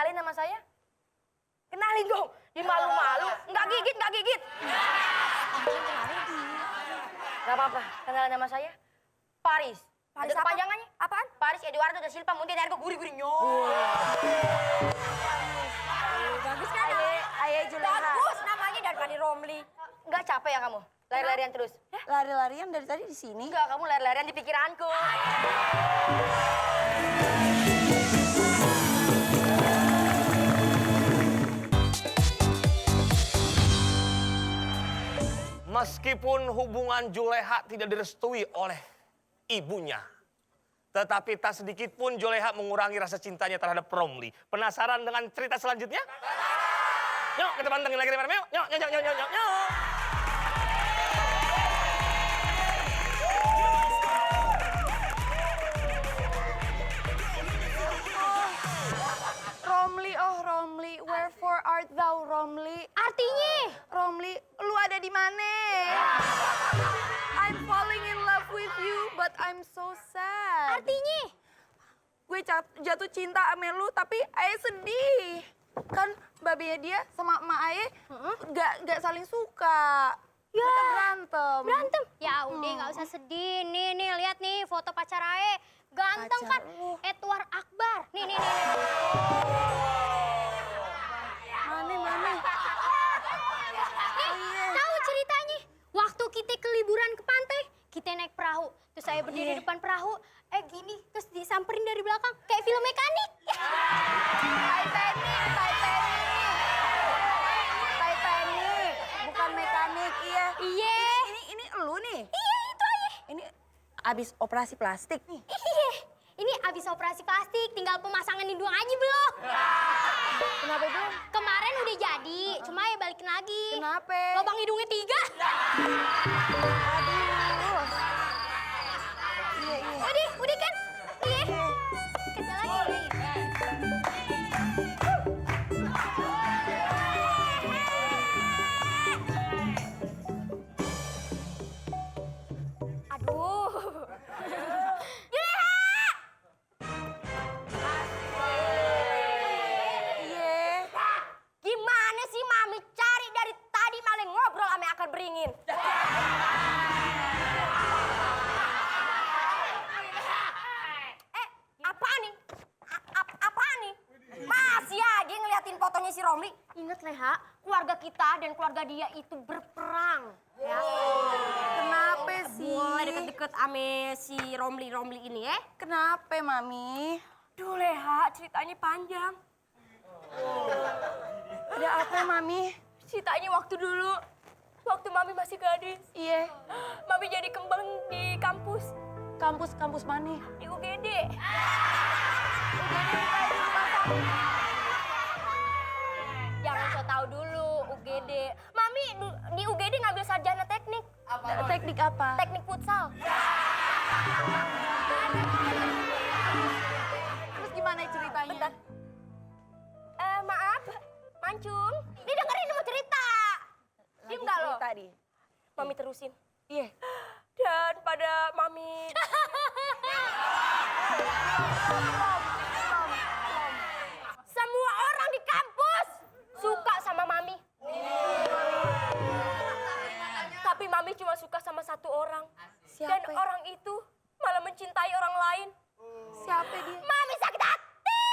Kenalin nama saya? Kenalin dong. Dia malu-malu. Nggak gigit, nggak gigit. Gak apa-apa. Kenalin nama saya? Paris. Paris apa? Kepanjangannya? Apaan? Paris Eduardo da Silva Montenegro guri-gurinya. Bagus kan? Ayah Juleha. Bagus namanya daripada Romli. Nggak capek ya kamu? Lari-larian terus? Lari-larian dari tadi di sini? Enggak, kamu lari-larian di pikiranku. Meskipun hubungan Juleha tidak direstui oleh ibunya, tetapi tak sedikit pun Juleha mengurangi rasa cintanya terhadap Romli. Penasaran dengan cerita selanjutnya? Yuk, kita pantengin lagi bareng yuk. Yuk. Romli, oh Romli, wherefore art thou Romli? Artinya? Romli, lu ada di mana? I'm falling in love with you, but I'm so sad. Artinya? Gue jatuh cinta sama lu, tapi Ayah sedih. Kan babenya dia sama emak Ayah gak saling suka. Ya. Mereka berantem. Berantem? Ya udah nggak usah sedih. Nih lihat nih foto pacar Ae. Ganteng Pacar kan? lu. Edward Akbar. Nih. Mana? Tahu ceritanya? Waktu kita ke liburan ke pantai, kita naik perahu. Terus saya berdiri di depan perahu, gini, terus disamperin dari belakang kayak film mekanik. Titanic, bukan mekanik, iya. Iya. Ini elu nih. Iya, itu aja. Ini abis operasi plastik nih. Iya. Ini abis operasi plastik, tinggal pemasangan hidung aja belum. Kenapa belum? Kemarin udah jadi, cuma ya balikin lagi. Kenapa? Lubang hidungnya 3. Aduh. Iya. Udah kan? Iya. Kerja lagi. Aduh. Iya. Gimana sih Mami cari dari tadi malah ngobrol sama akar beringin? Apaan nih? Masih aja ngeliatin fotonya si Romli. Ingat Leha, keluarga kita dan keluarga dia itu berperang. Ya. Kenapa sih? Boleh deket-deket sama si Romli ini ya? Kenapa, Mami? Duh Leha, ceritanya panjang. Ada apa, Mami? Ceritanya waktu dulu, waktu Mami masih gadis. Iya. Mami jadi kembang di kampus. Kampus mana? Di UGD. Jangan so tau dulu UGD. Mami di UGD ngambil sarjana teknik. Teknik apa? Teknik futsal. Terus gimana ceritanya? Bentar. Maaf, Mancung. Didengerin mau cerita. Diem nggak lo? Tadi. Mami terusin. Iya. Dan pada Mami... Semua orang di kampus suka sama Mami. Tapi Mami cuma suka sama satu orang. Dan Siapa? orang itu malah mencintai orang lain. Siapa dia? Mami sakit hati!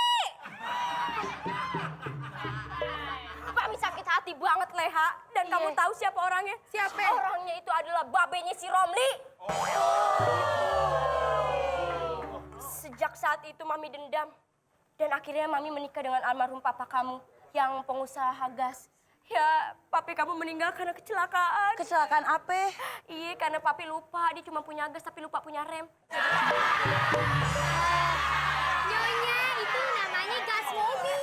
Mami sakit hati banget, Leha. Dan Iya. kamu tahu siapa orangnya? Siapa? Orangnya itu adalah babenya si Romli. Sejak saat itu Mami dendam. Dan akhirnya Mami menikah dengan almarhum papa kamu yang pengusaha gas. Ya, papi kamu meninggal karena kecelakaan. Kecelakaan apa? Iya, karena papi lupa. Dia cuma punya gas tapi lupa punya rem. Nyonya, itu namanya gas mobil.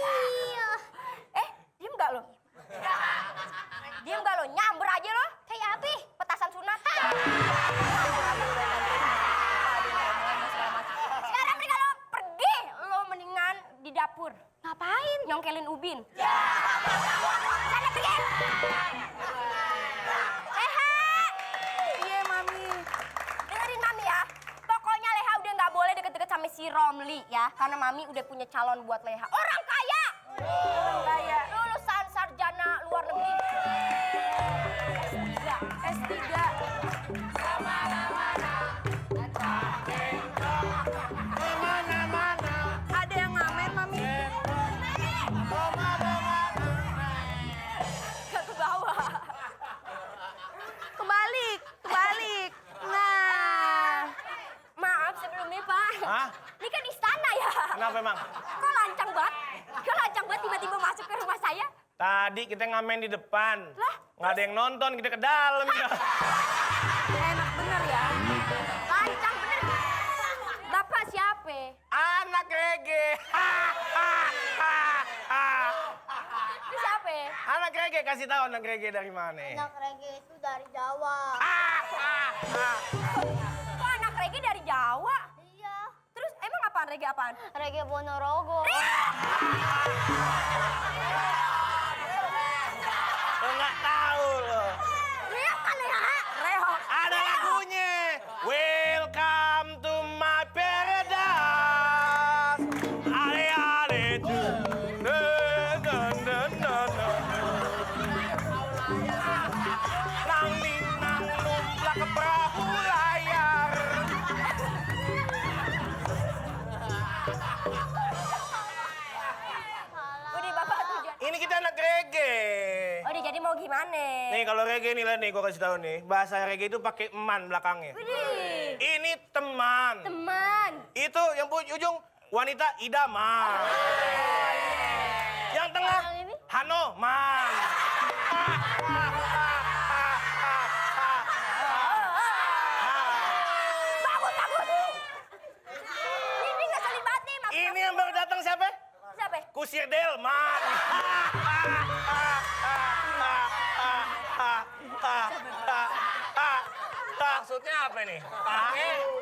Diem gak lo? Diem gak lo? Nyamber aja lo? Kayak apa? Petasan sunat. Sekarang mereka lo pergi. Lo mendingan di dapur. Ngapain? Nyongkelin ubin. Sana pergi. Leha. Iya, Mami. Dengerin Mami ya. Pokoknya Leha udah gak boleh deket-deket sama si Romli ya. Karena Mami udah punya calon buat Leha. Orang kaya. kenapa emang? Kok lancang banget? Kok lancang banget tiba-tiba masuk ke rumah saya? Tadi kita ngamen di depan. Lah? Nggak ada yang nonton, kita ke dalam. Ya. Enak bener ya. Lancang bener. Bapak siapa? Anak Rege. Itu siapa? Anak Rege, kasih tahu anak Rege dari mana. Anak reggae itu dari Jawa. Kok anak reggae dari Jawa? Iya. Terus emang apaan reggae apaan? Reggae Ponorogo. Lo nggak tahu loh. Reok kan ya? Reok. Ada lagunya. Welcome to my paradise. Ale ale du. Nang ninang numplak ke perahu layar. Udah bapak tujuan. Ini kita anak reggae. Oh jadi mau gimana? Nih kalau reggae nih lihat nih, gua kasih tahu nih. Bahasa reggae itu pakai eman belakangnya. Widih. Ini teman. Teman. Itu yang ujung wanita idaman. Yang tengah Yang ini? Hanoman. Bagus bagus. Ini ngeselin banget nih maksudnya. Ini yang baru datang siapa? Siapa? Kusir Delman. Maksudnya apa nih?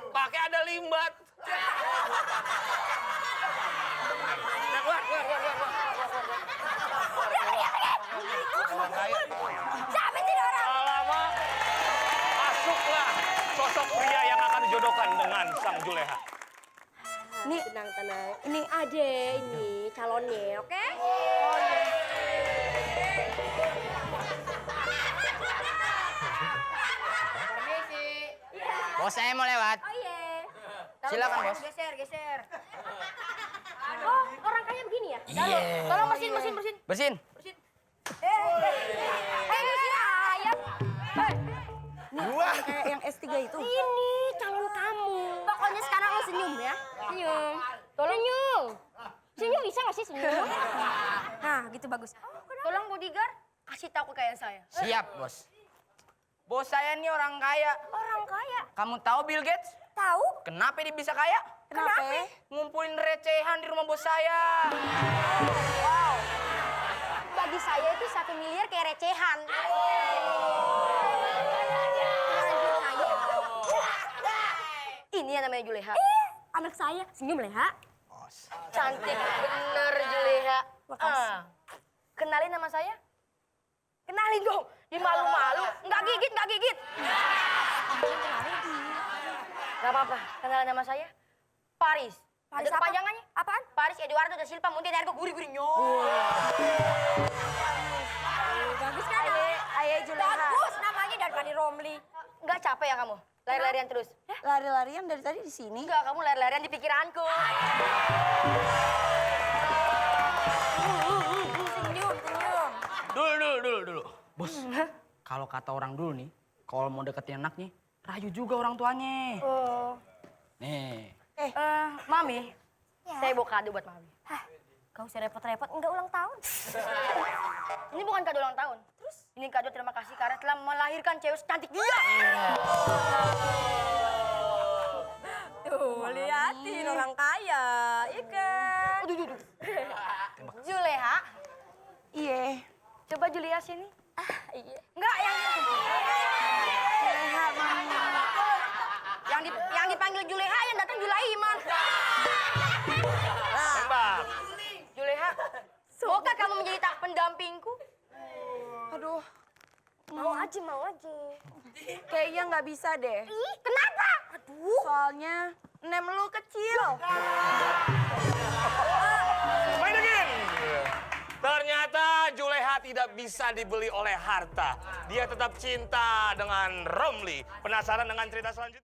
Pakai ada limbat. Nah, keluar. Siapa sih orang? Alamak, masuklah sosok pria yang akan dijodohkan dengan sang Juleha. Nih tenang. Ini Ade ini calonnya, oke? Bos saya mau lewat. Oh iya. Silakan, Bos. Geser. Oh, orang kaya begini ya? Iya. Tolong bersihin. Bersin. Bersihin ayam. Gua. Kayak yang S3 itu. Ini calon kamu. Pokoknya sekarang lo senyum ya. Senyum. Senyum bisa gak sih senyum? Nah, gitu bagus. Tolong bodyguard, kasih tahu kekayaan saya. Siap, Bos. Bos saya ini orang kaya. Orang kaya. Kamu tahu Bill Gates? Tahu? Kenapa dia bisa kaya? Kenapa? Ngumpulin recehan di rumah bos saya. Wow. Bagi saya itu 1 miliar kayak recehan. Ini yang namanya Juleha. Anak saya. Senyum, Leha. Cantik bener, Juleha. Makasih. Kenalin nama saya? Kenalin dong. Di malu-malu. Nggak gigit. Gak apa-apa. Kenalin nama saya? Paris. Ada kepanjangannya? Apaan? Paris Eduardo da Silva Montenegro guri-guri Bagus kan? Ayah Juleha. Bagus namanya daripada Romli. Nggak capek ya kamu? Lari-larian terus? Lari-larian dari tadi di sini. Enggak, kamu lari-larian di pikiranku. Senyum. Dulu. Bos, kalau kata orang dulu nih, kalau mau deketin anaknya, rayu juga orang tuanya. Oh. Nih. Mami, saya bawa kado buat Mami. Hah, gak usah repot-repot, enggak ulang tahun. Ini bukan kado ulang tahun. Terus? Ini kado terima kasih karena telah melahirkan cewek secantik dia. Tuh, liatin orang kaya, ikan. Aduh. Juleha, Iya. coba Julia sini. Iya. Enggak, yang Juleha, Mami. yang dipanggil Juleha, yang datang Julaiman. Tembak. Juleha, maukah kamu menjadi pendampingku? Aduh, Mau aja. kayaknya nggak bisa deh. Ih, kenapa? Aduh. Soalnya nem lu kecil. Main again. Ternyata Juleha tidak bisa dibeli oleh harta. Dia tetap cinta dengan Romli. Penasaran dengan cerita selanjutnya?